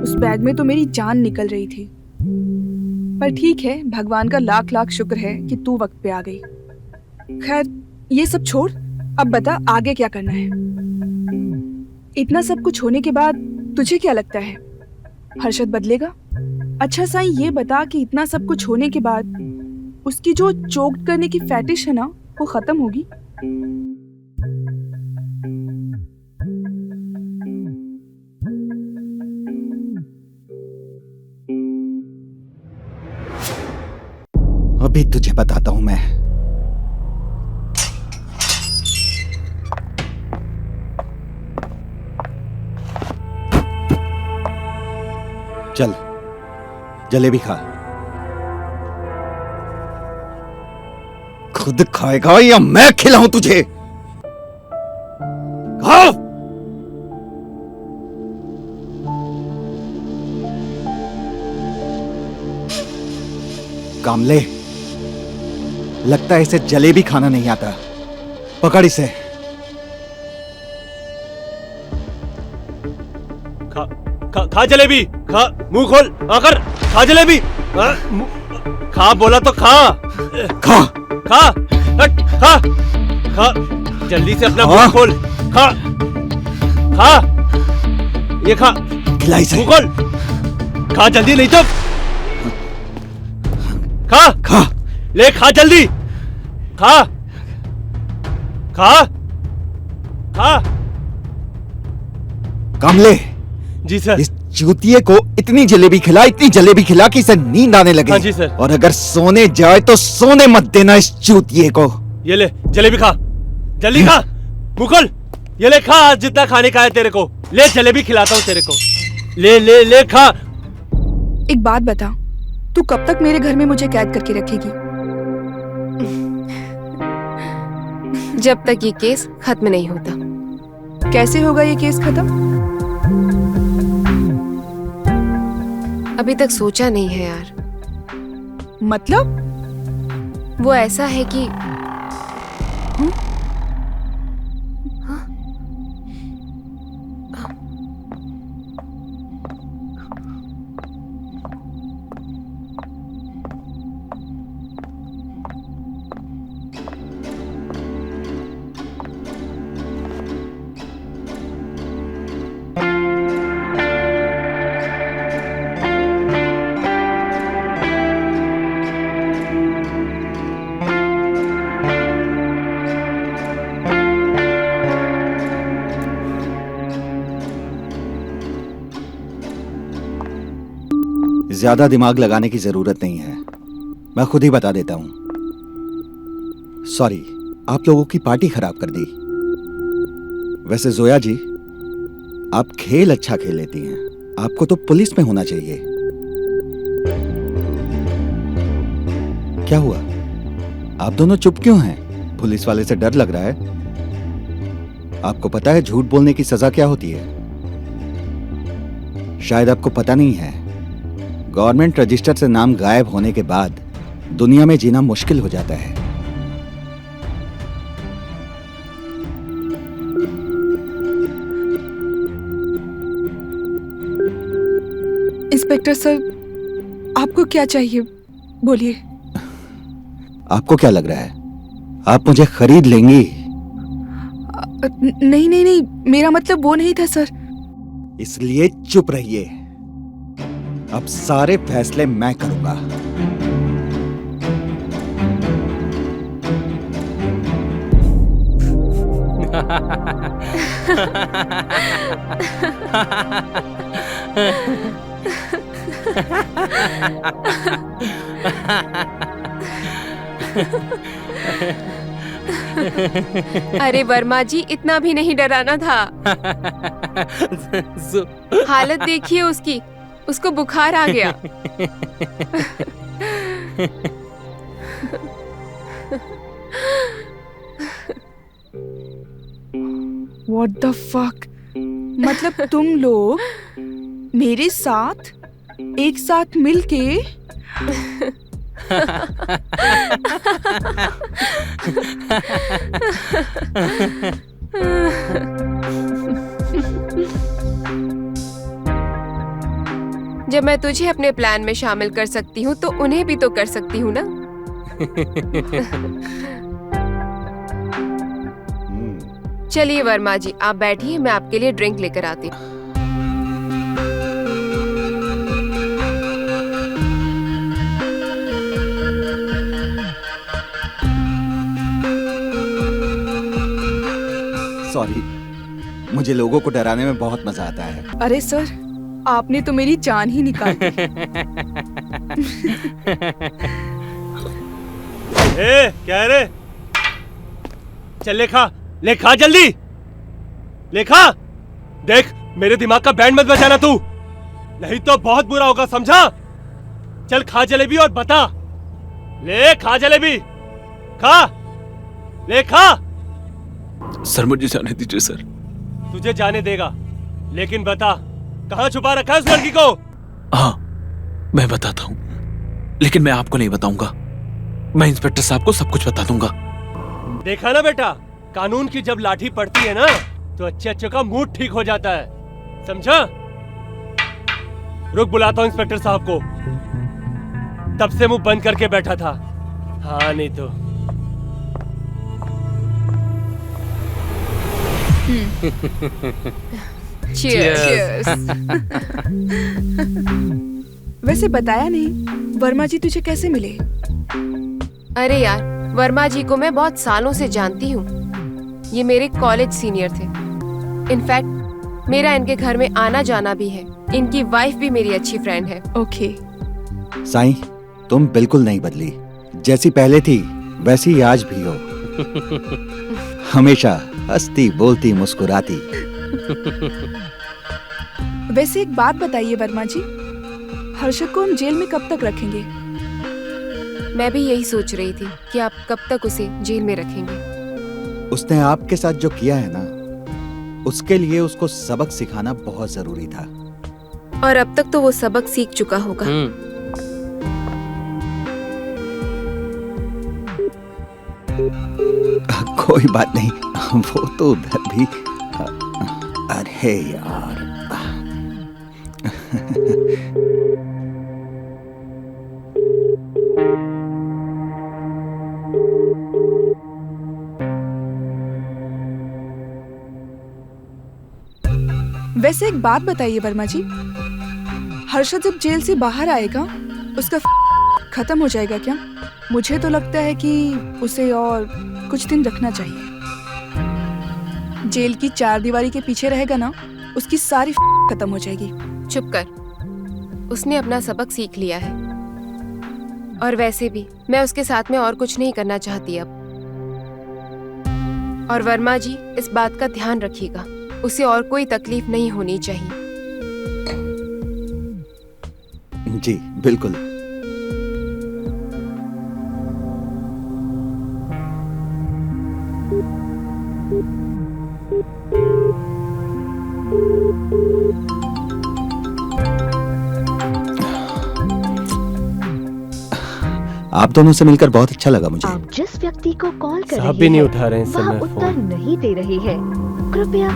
उस बैग में तो मेरी जान निकल रही थी। पर ठीक है, भगवान का लाख लाख शुक्र है कि तू वक्त पे आ गई। खैर ये सब छोड़, अब बता आगे क्या करना है। इतना सब कुछ होने के बाद तुझे क्या लगता है, हर्षद बदलेगा? अच्छा साईं ये बता कि इतना सब कुछ होने के बाद उसकी जो चोक्ड करने की फैटिश है ना, वो खत्म होगी? अभी तुझे बताता हूं मैं। चल जलेबी खा। खुद खाएगा या मैं खिलाऊं तुझे? खाओ। कामले, लगता है इसे जलेबी खाना नहीं आता। पकड़ इसे। खा जलेबी, खा, मुंह खोल, आकर खा जलेबी। खा बोला तो खा। खा खा, हट, खा, खा, जल्दी से अपना मुंह खोल। खा, खा, ये खा, खिला इसे। मुंह खोल, खा जल्दी, नहीं तो खा, खा, ले खा जल्दी, खा, खा, खा। कामले, जी सर। इस चूतिए को इतनी जलेबी खिला कि इसे नींद आने लगे। हाँ जी सर। और अगर सोने जाए तो सोने मत देना इस चूतिए को। ये ले जलेबी खा, जल्दी खा, मुंह खोल, ये ले खा, आज जितना खाने का है तेरे को, ले जलेबी खिलाता हूँ तेरे को, ले ले ले खा। एक बात बता, तू कब तक मेरे घर में मुझे कैद करके रखेगी? जब तक ये केस खत्म नहीं होता। कैसे होगा ये केस खत्म? अभी तक सोचा नहीं है यार। मतलब? वो ऐसा है कि ज्यादा दिमाग लगाने की जरूरत नहीं है, मैं खुद ही बता देता हूं। सॉरी, आप लोगों की पार्टी खराब कर दी। वैसे जोया जी, आप खेल अच्छा खेल लेती हैं, आपको तो पुलिस में होना चाहिए। क्या हुआ, आप दोनों चुप क्यों हैं? पुलिस वाले से डर लग रहा है? आपको पता है झूठ बोलने की सजा क्या होती है? शायद आपको पता नहीं है, गवर्नमेंट रजिस्टर से नाम गायब होने के बाद दुनिया में जीना मुश्किल हो जाता है। इंस्पेक्टर सर, आपको क्या चाहिए? बोलिए। आपको क्या लग रहा है, आप मुझे खरीद लेंगी? नहीं नहीं नहीं, मेरा मतलब वो नहीं था सर। इसलिए चुप रहिए, अब सारे फैसले मैं करूंगा। अरे वर्मा जी, इतना भी नहीं डराना था। हालत देखिए उसकी, उसको बुखार आ गया। What the fuck? मतलब तुम लोग मेरे साथ एक साथ मिलके जब मैं तुझे अपने प्लान में शामिल कर सकती हूँ तो उन्हें भी तो कर सकती हूँ ना। चलिए वर्मा जी, आप बैठिए, मैं आपके लिए ड्रिंक लेकर आती हूँ। सॉरी, मुझे लोगों को डराने में बहुत मजा आता है। अरे सर, आपने तो मेरी जान ही निकाल दी। ए, क्या रे? चल ले खा जल्दी, ले खा। देख, मेरे दिमाग का बैंड मत बजाना तू, नहीं तो बहुत बुरा होगा, समझा? चल खा जलेबी और बता। ले खा जलेबी, खा, ले खा। सर मुझे जाने दीजिए सर। तुझे जाने देगा, लेकिन बता कहाँ छुपा रखा है उस लड़की को? हाँ, मैं बताता हूँ। लेकिन मैं आपको नहीं बताऊंगा। मैं इंस्पेक्टर साहब को सब कुछ बता दूंगा। देखा ना बेटा, कानून की जब लाठी पड़ती है ना तो अच्छे अच्छे का मूड ठीक हो जाता है, समझा? रुक, बुलाता हूँ इंस्पेक्टर साहब को। तब से मुंह बंद करके बैठा था। हाँ नहीं तो। Cheers. वैसे बताया नहीं, वर्मा जी तुझे कैसे मिले? अरे यार, वर्मा जी को मैं बहुत सालों से जानती हूँ। ये मेरे कॉलेज सीनियर थे। इनफैक्ट मेरा इनके घर में आना जाना भी है। इनकी वाइफ भी मेरी अच्छी फ्रेंड है। ओके। साईं, तुम बिल्कुल नहीं बदली। जैसी पहले थी वैसी आज भी हो। हमेशा हंसती बोलती मुस्कुराती। वैसे एक बात बताइए वर्मा जी, हर्षद को हम जेल में कब तक रखेंगे? मैं भी यही सोच रही थी कि आप कब तक उसे जेल में रखेंगे। उसने आपके साथ जो किया है ना, उसके लिए उसको सबक सिखाना बहुत जरूरी था। और अब तक तो वो सबक सीख चुका होगा। कोई बात नहीं, वो तो उधर भी। अरे यार। वैसे एक बात बताइए वर्मा जी, हर्षद जब जेल से बाहर आएगा उसका खत्म हो जाएगा क्या? मुझे तो लगता है कि उसे और कुछ दिन रखना चाहिए। जेल की चारदीवारी के पीछे रहेगा ना, उसकी सारी खत्म हो जाएगी। चुप कर, उसने अपना सबक सीख लिया है। और वैसे भी मैं उसके साथ में और कुछ नहीं करना चाहती अब। और वर्मा जी इस बात का ध्यान रखिएगा, उसे और कोई तकलीफ नहीं होनी चाहिए। जी बिल्कुल। आप दोनों से मिलकर बहुत अच्छा लगा मुझे। आप जिस व्यक्ति को कॉल कर साहब रहे भी नहीं हैं, उठा रहे हैं इस वह समय उत्तर फोन। नहीं दे रहे हैं। कृपया।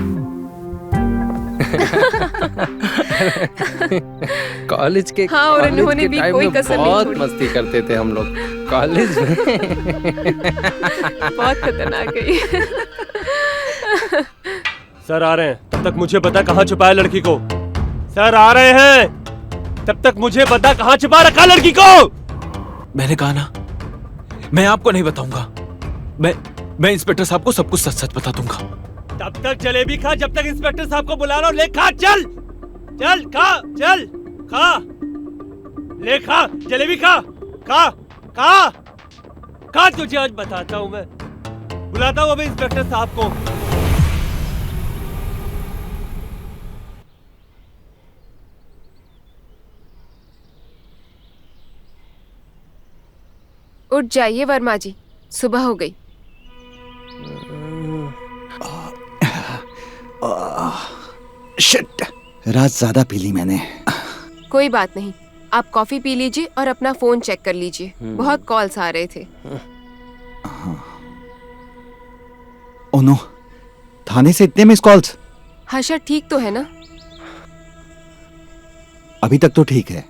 कॉलेज के हाँ, और कॉलेज इन्होंने के भी टाइम कोई में कसर नहीं बहुत छोड़ी। मस्ती करते थे हम लोग कॉलेज में। बहुत खतरनाक है ये। सर आ रहे हैं, तब तक मुझे बता कहाँ छुपाया लड़की को। सर आ रहे हैं, तब तक मुझे बता कहाँ छुपा रखा लड़की को। मैंने कहा ना, मैं आपको नहीं बताऊंगा। मैं इंस्पेक्टर साहब को सब कुछ सच सच बता दूंगा। तब तक जलेबी खा जब तक इंस्पेक्टर साहब को बुला रहा हूं। ले खा, चल चल खा, चल खा, ले खा, जलेबी खा, खा खा खा। तुझे आज बताता हूं मैं। बुलाता हूं अभी इंस्पेक्टर साहब को। उठ जाइए वर्मा जी, सुबह हो गई। शिट, रात ज्यादा पी ली मैंने। कोई बात नहीं, आप कॉफी पी लीजिए और अपना फोन चेक कर लीजिए। बहुत कॉल्स आ रहे थे। ओ नो, थाने से इतने मिस कॉल्स। हर्षद ठीक तो है ना? अभी तक तो ठीक है,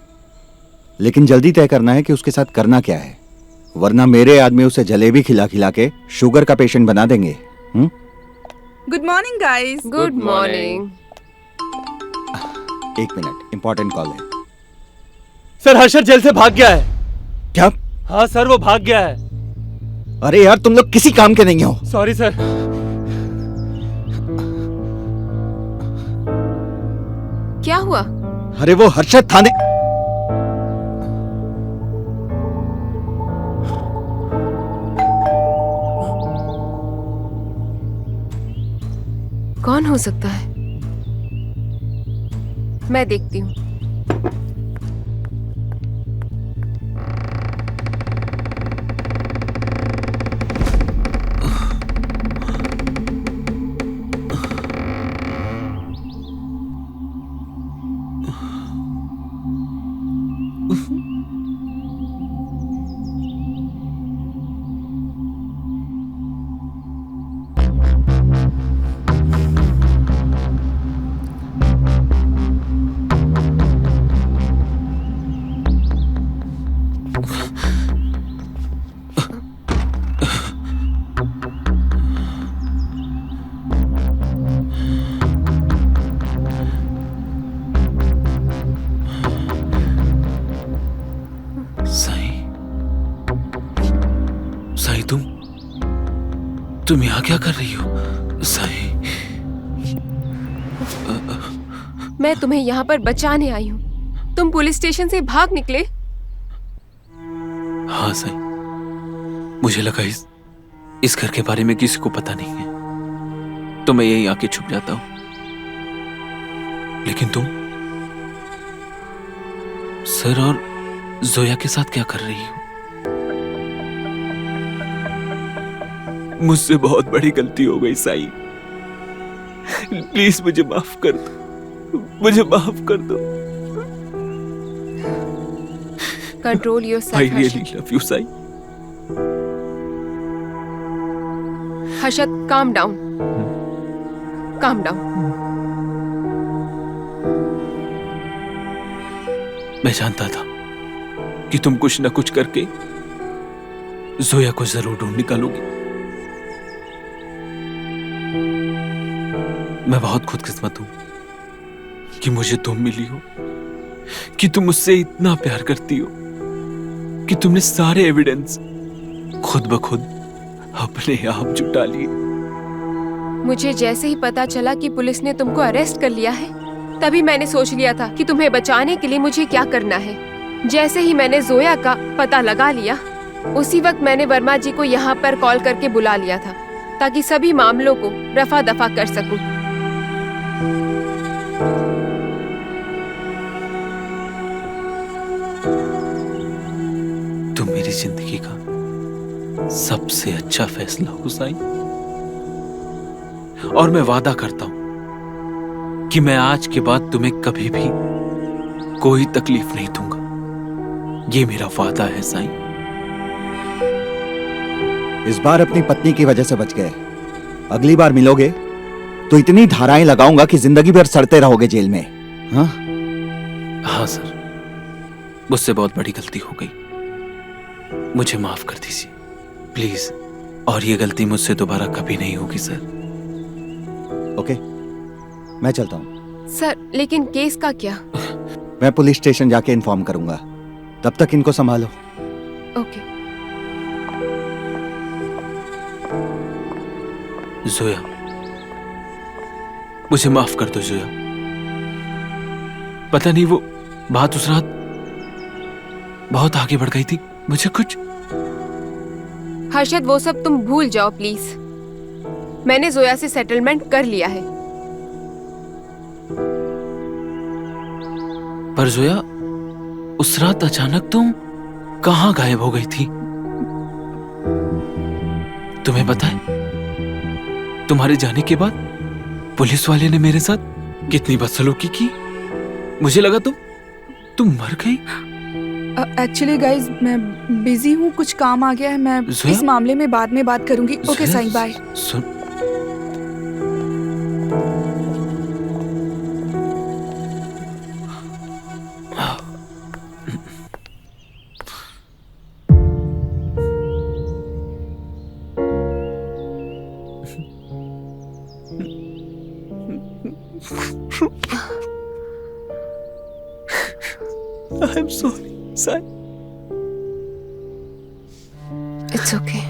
लेकिन जल्दी तय करना है कि उसके साथ करना क्या है, वरना मेरे आदमी उसे जलेबी खिला खिला के शुगर का पेशेंट बना देंगे। Good morning guys. Good morning. एक मिनट, इंपॉर्टेंट कॉल है। सर हर्षद जेल से भाग गया है। क्या? हाँ सर, वो भाग गया है। अरे यार, तुम लोग किसी काम के नहीं हो। Sorry sir. क्या हुआ? अरे वो हर्षद थाने। कौन हो सकता है? मैं देखती हूँ। तुम यहाँ क्या कर रही हो साई? मैं तुम्हें यहाँ पर बचाने आई हूँ। तुम पुलिस स्टेशन से भाग निकले। हाँ साई, मुझे लगा इस घर के बारे में किसी को पता नहीं है, तो मैं यहीं आके छुप जाता हूं। लेकिन तुम सर और जोया के साथ क्या कर रही हो? मुझसे बहुत बड़ी गलती हो गई साई, प्लीज मुझे माफ कर दो, मुझे माफ कर दो। Control yourself. I really love you Sai. Harshad, calm down, calm down. मैं जानता था कि तुम कुछ न कुछ करके जोया को जरूर ढूंढ निकालोगी। मैं बहुत खुदकिस्मत हूं कि मुझे तुम मिली हो, कि तुम मुझसे इतना प्यार करती हो कि तुमने सारे एविडेंस खुद ब खुद अपने आप जुटा लिए। मुझे जैसे ही पता चला कि पुलिस ने तुमको अरेस्ट कर लिया है, तभी मैंने सोच लिया था कि तुम्हें बचाने के लिए मुझे क्या करना है। जैसे ही मैंने जोया का पता लगा लिया, उसी वक्त मैंने वर्मा जी को यहाँ पर कॉल करके बुला लिया था, ताकि सभी मामलों को रफा दफा कर सकूं। तुम मेरी जिंदगी का सबसे अच्छा फैसला हो साई, और मैं वादा करता हूं कि मैं आज के बाद तुम्हें कभी भी कोई तकलीफ नहीं दूंगा। ये मेरा वादा है साई। इस बार अपनी पत्नी की वजह से बच गए, अगली बार मिलोगे तो इतनी धाराएं लगाऊंगा कि जिंदगी भर सड़ते रहोगे जेल में। हाँ हाँ सर, मुझसे बहुत बड़ी गलती हो गई, मुझे माफ कर दीजिए प्लीज, और ये गलती मुझसे दोबारा कभी नहीं होगी सर। ओके, मैं चलता हूँ। सर, लेकिन केस का क्या? मैं पुलिस स्टेशन जाके इन्फॉर्म करूंगा, तब तक इनको संभालो। ओके। जोया, मुझे माफ कर दो जोया। पता नहीं वो बात उस रात बहुत आगे बढ़ गई थी, मुझे कुछ। हर्षद, वो सब तुम भूल जाओ प्लीज। मैंने जोया से सेटलमेंट कर लिया है। पर जोया, उस रात अचानक तुम कहां गायब हो गई थी? तुम्हें पता है, तुम्हारे जाने के बाद पुलिस वाले ने मेरे साथ कितनी बदसलूकी की। मुझे लगा तुम मर गई। एक्चुअली गाइज, मैं बिजी हूँ, कुछ काम आ गया है। मैं इस मामले में बाद में बात करूंगी। Okay Sai, bye. सुन, I'm sorry, Sai. It's okay.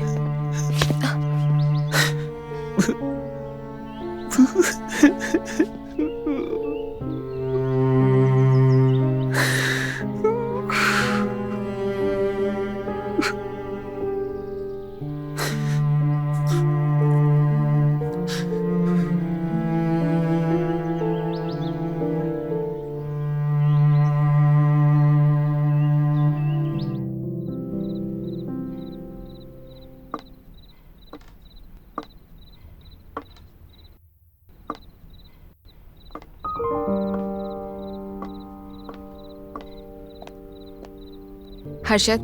Harshad,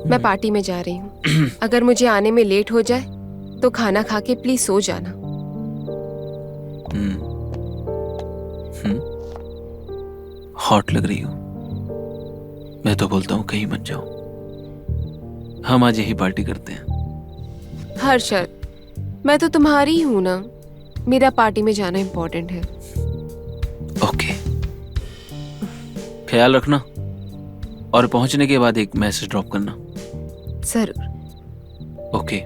मैं पार्टी में जा रही हूँ। अगर मुझे आने में लेट हो जाए तो खाना खा के प्लीज सो जाना। हॉट लग रही हो। मैं तो बोलता हूँ कहीं मत जाओ, हम आज यही पार्टी करते हैं। हर्षद, मैं तो तुम्हारी हूँ ना, मेरा पार्टी में जाना इम्पोर्टेंट है। ओके, ख्याल रखना, और पहुंचने के बाद एक मैसेज ड्रॉप करना। जरूर। ओके।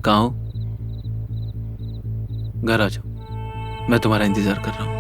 कहाँ हो? घर आ जाओ, मैं तुम्हारा इंतजार कर रहा हूँ।